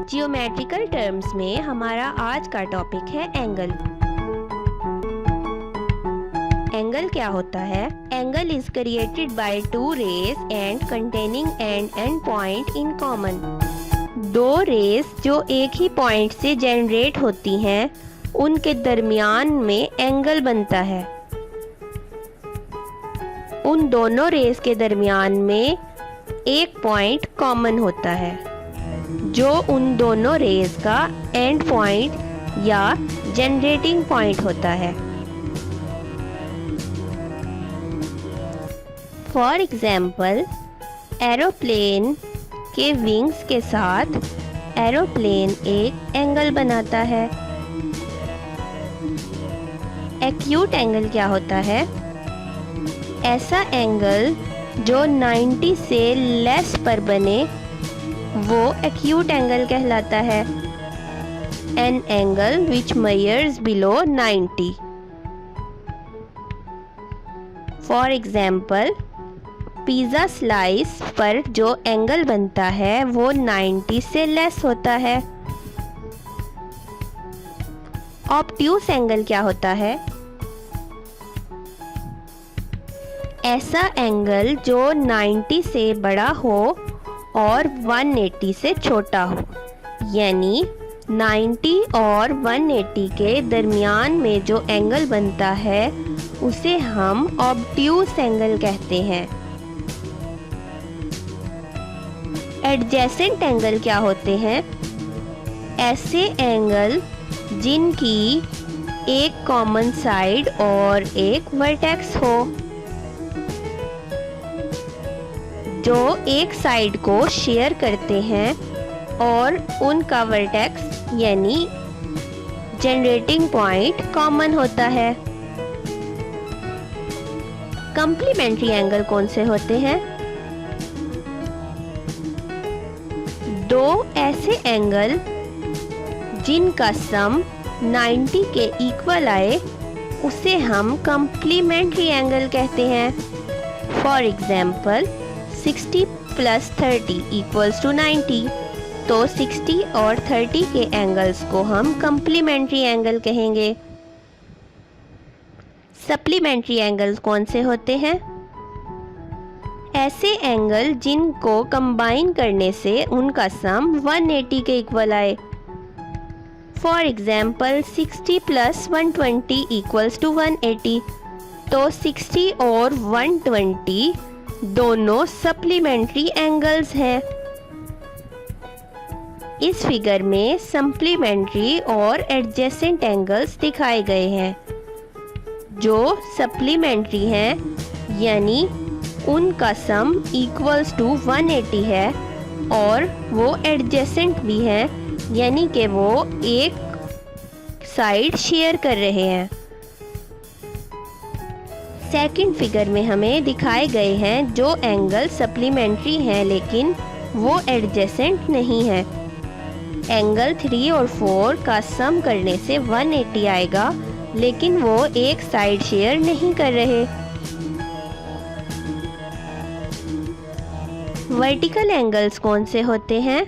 Geometrical terms में हमारा आज का टॉपिक है एंगल। एंगल क्या होता है? Angle is created by two rays and containing an end point in common. दो रेज जो एक ही पॉइंट से जनरेट होती हैं, उनके दरमियान में एंगल बनता है। उन दोनों रेज के दरमियान में एक पॉइंट कॉमन होता है, जो उन दोनों रेज का एंड पॉइंट या जनरेटिंग पॉइंट होता है। फॉर एग्जाम्पल, एरोप्लेन के विंग्स के साथ एरोप्लेन एक एंगल बनाता है। एक्यूट एंगल क्या होता है? ऐसा एंगल जो 90 से लेस पर बने वो एक्यूट एंगल कहलाता है। An angle which measures below 90। For example, pizza slice पर जो एंगल बनता है वो 90 से लेस होता है। ऑब्ट्यूस एंगल क्या होता है? ऐसा एंगल जो 90 से बड़ा हो और 180 से छोटा हो, यानी 90 और 180 के दरमियान में जो एंगल बनता है उसे हम ऑब्ट्यूस एंगल कहते हैं। एडजेसेंट एंगल क्या होते हैं? ऐसे एंगल जिनकी एक कॉमन साइड और एक वर्टेक्स हो, जो एक साइड को शेयर करते हैं और उनका वर्टेक्स यानी जनरेटिंग पॉइंट कॉमन होता है। कंप्लीमेंट्री एंगल कौन से होते हैं? दो ऐसे एंगल जिनका सम 90 के इक्वल आए उसे हम कंप्लीमेंट्री एंगल कहते हैं। फॉर एग्जाम्पल, 60 + 30 = 90, तो 60 और 30 के एंगल्स को हम कंप्लीमेंट्री एंगल कहेंगे। सप्लीमेंट्री एंगल्स कौन से होते हैं? ऐसे एंगल जिनको कंबाइन करने से उनका सम 180 के इक्वल आए। फॉर एग्जाम्पल, 60 + 120 = 180, तो 60 और 120 दोनों सप्लीमेंट्री एंगल्स हैं। इस फिगर में सप्लीमेंट्री और एडजेसेंट एंगल्स दिखाए गए हैं। जो सप्लीमेंट्री हैं यानी उनका सम = 180 है, और वो एडजेसेंट भी हैं यानी कि वो एक साइड शेयर कर रहे हैं। सेकंड फिगर में हमें दिखाए गए हैं जो एंगल सप्लीमेंट्री हैं लेकिन वो एडजेसेंट नहीं है। एंगल 3 और 4 का सम करने से 180 आएगा, लेकिन वो एक साइड शेयर नहीं कर रहे। वर्टिकल एंगल्स कौन से होते हैं?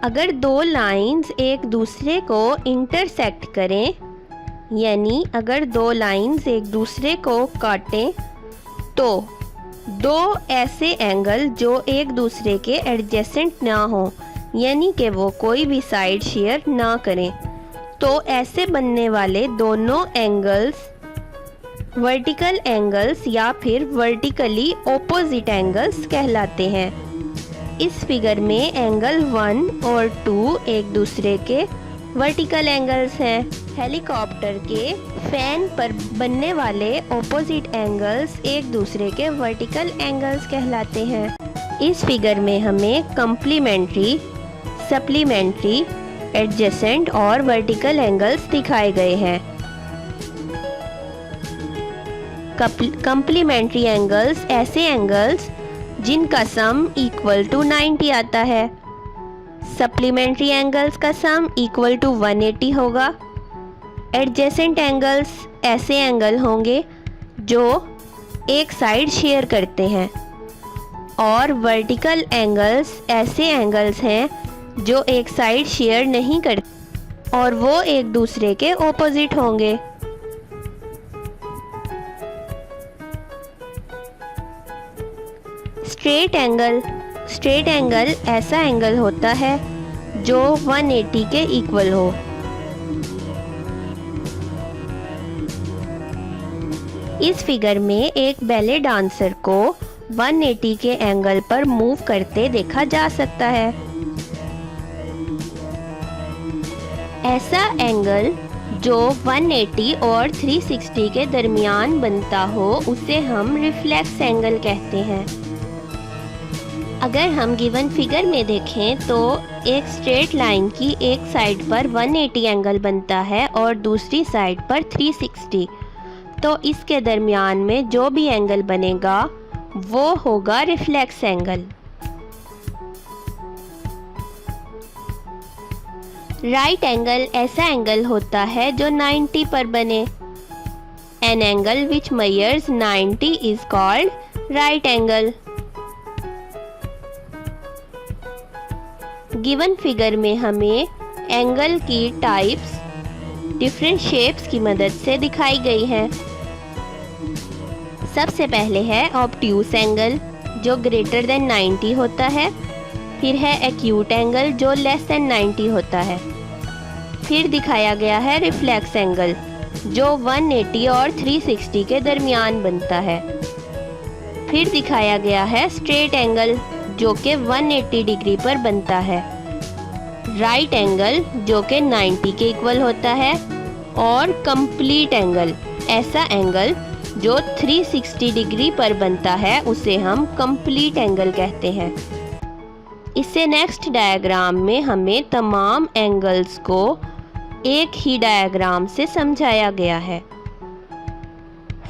अगर दो लाइंस एक दूसरे को इंटरसेक्ट करें, यानी अगर दो लाइंस एक दूसरे को काटें, तो दो ऐसे एंगल जो एक दूसरे के एडजेसेंट ना हो, यानी कि वो कोई भी साइड शेयर ना करें, तो ऐसे बनने वाले दोनों एंगल्स वर्टिकल एंगल्स या फिर वर्टिकली ऑपोजिट एंगल्स कहलाते हैं। इस फिगर में एंगल 1 और 2 एक दूसरे के वर्टिकल एंगल्स हैं। हेलीकॉप्टर के फैन पर बनने वाले ऑपोजिट एंगल्स एक दूसरे के वर्टिकल एंगल्स कहलाते हैं। इस फिगर में हमें कंप्लीमेंट्री, सप्लीमेंट्री, एडजेसेंट और वर्टिकल एंगल्स दिखाए गए हैं। कंप्लीमेंट्री एंगल्स ऐसे एंगल्स जिनका सम = 90 आता है। सप्लीमेंट्री एंगल्स का सम = 180 होगा। एडजेसेंट एंगल्स ऐसे एंगल होंगे जो एक साइड शेयर करते हैं। और वर्टिकल एंगल्स ऐसे एंगल्स हैं जो एक साइड शेयर नहीं करते और वो एक दूसरे के ऑपोजिट होंगे। स्ट्रेट एंगल ऐसा एंगल होता है जो 180 के इक्वल हो। इस फिगर में एक बैले डांसर को 180 के एंगल पर मूव करते देखा जा सकता है। ऐसा एंगल जो 180 और 360 के दरमियान बनता हो उसे हम रिफ्लेक्स एंगल कहते हैं। अगर हम गिवन फिगर में देखें तो एक स्ट्रेट लाइन की एक साइड पर 180 एंगल बनता है और दूसरी साइड पर 360, तो इसके दरमियान में जो भी एंगल बनेगा वो होगा रिफ्लेक्स एंगल। राइट एंगल ऐसा एंगल होता है जो 90 पर बने। An angle which measures 90 is called right angle. Given figure में हमें एंगल की टाइप्स डिफरेंट शेप्स की मदद से दिखाई गई है। सबसे पहले है ऑब्ट्यूस एंगल जो ग्रेटर देन 90 होता है, फिर है एक्यूट एंगल जो लेस देन 90 होता है, फिर दिखाया गया है रिफ्लेक्स एंगल जो 180 और 360 के दरमियान बनता है, फिर दिखाया गया है स्ट्रेट एंगल जो कि 180 डिग्री पर बनता है, राइट एंगल जो कि 90 के इक्वल होता है और कंप्लीट एंगल ऐसा एंगल जो 360 डिग्री पर बनता है उसे हम कंप्लीट एंगल कहते हैं। इससे नेक्स्ट डायग्राम में हमें तमाम एंगल्स को एक ही डायग्राम से समझाया गया है।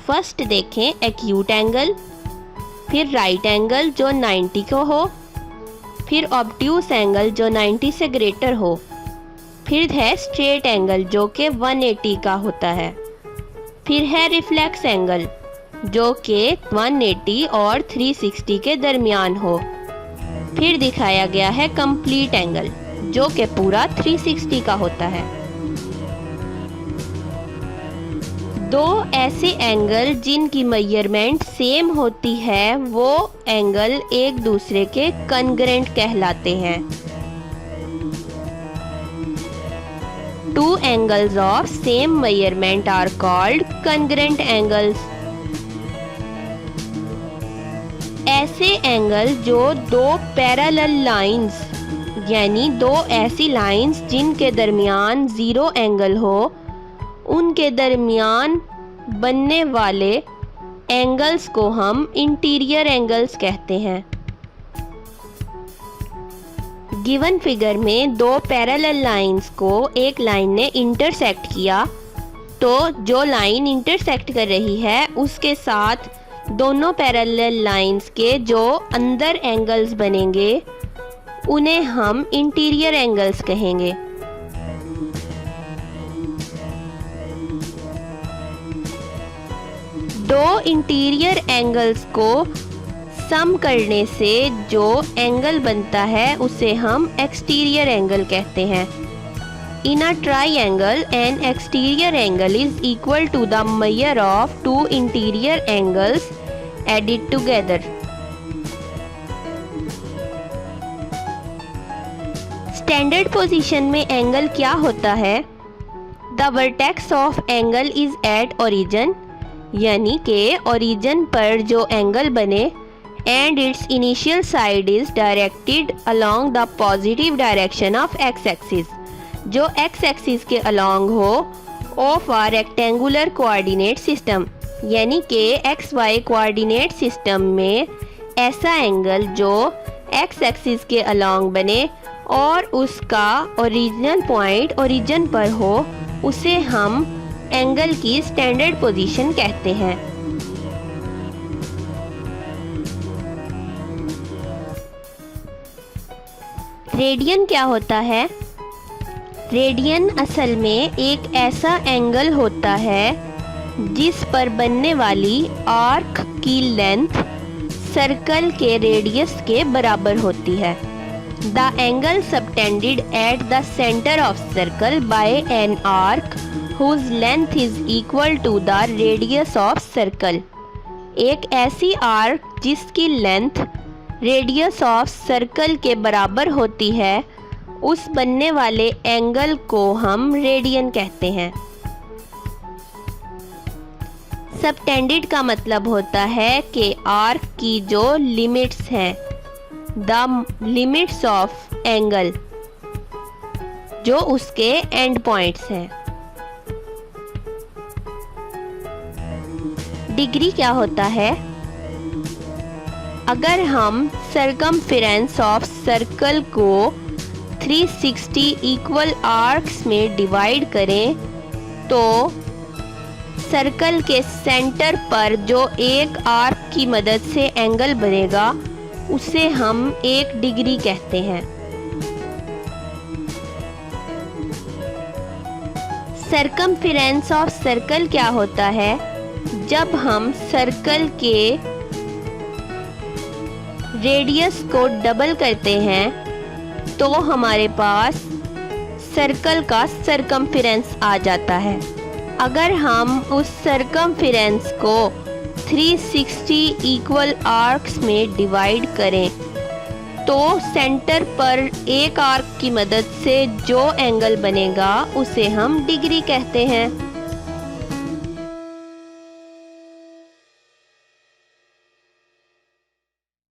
फर्स्ट देखें एक्यूट एंगल, फिर राइट एंगल जो 90 को हो, फिर ऑब्ट्यूस एंगल जो 90 से ग्रेटर हो, फिर है स्ट्रेट एंगल जो कि 180 का होता है, फिर है रिफ्लेक्स एंगल जो कि 180 और 360 के दरमियान हो, फिर दिखाया गया है कंप्लीट एंगल जो कि पूरा 360 का होता है। दो ऐसे एंगल जिनकी मेजरमेंट सेम होती है वो एंगल एक दूसरे के कॉन्ग्रुएंट कहलाते हैं। Two angles of same measurement are called congruent angles. ऐसे एंगल जो दो पैरेलल लाइंस यानी दो ऐसी लाइंस जिनके दरमियान जीरो एंगल हो, उनके दरमियान बनने वाले एंगल्स को हम इंटीरियर एंगल्स कहते हैं। गिवन फिगर में दो पैरेलल लाइंस को एक लाइन ने इंटरसेक्ट किया, तो जो लाइन इंटरसेक्ट कर रही है उसके साथ दोनों पैरेलल लाइंस के जो अंदर एंगल्स बनेंगे उन्हें हम इंटीरियर एंगल्स कहेंगे। दो इंटीरियर एंगल्स को सम करने से जो एंगल बनता है उसे हम एक्सटीरियर एंगल कहते हैं। In a triangle an exterior angle is equal to the measure of two interior angles added together. Standard position में एंगल क्या होता है? The vertex of angle is at origin, यानी कि ओरिजिन पर जो एंगल बने and its initial side is directed along the positive direction of x-axis, जो x-axis के along हो of a rectangular coordinate system, यानी कि xy coordinate system में ऐसा एंगल जो x-axis के along बने और उसका ओरिजिनल पॉइंट ओरिजिन पर हो उसे हम एंगल की स्टैंडर्ड पोजीशन कहते हैं। रेडियन क्या होता है? रेडियन असल में एक ऐसा एंगल होता है जिस पर बनने वाली आर्क की लेंथ सर्कल के रेडियस के बराबर होती है। The angle subtended at the centre of circle by an arc whose length is equal to the radius of circle. एक ऐसी आर्क जिसकी लेंथ रेडियस ऑफ सर्कल के बराबर होती है, उस बनने वाले एंगल को हम रेडियन कहते हैं। सबटेंडेड का मतलब होता है कि आर्क की जो लिमिट्स हैं, द लिमिट्स ऑफ एंगल, जो उसके एंड पॉइंट्स हैं। डिग्री क्या होता है? अगर हम सर्कमफेरेंस ऑफ सर्कल को 360 इक्वल आर्क्स में डिवाइड करें तो सर्कल के सेंटर पर जो एक आर्क की मदद से एंगल बनेगा उसे हम 1 डिग्री कहते हैं। सर्कमफेरेंस ऑफ सर्कल क्या होता है? जब हम सर्कल के रेडियस को डबल करते हैं तो हमारे पास सर्कल का सर्कमफेरेंस आ जाता है। अगर हम उस सर्कमफेरेंस को 360 इक्वल आर्क्स में डिवाइड करें तो सेंटर पर एक आर्क की मदद से जो एंगल बनेगा उसे हम डिग्री कहते हैं।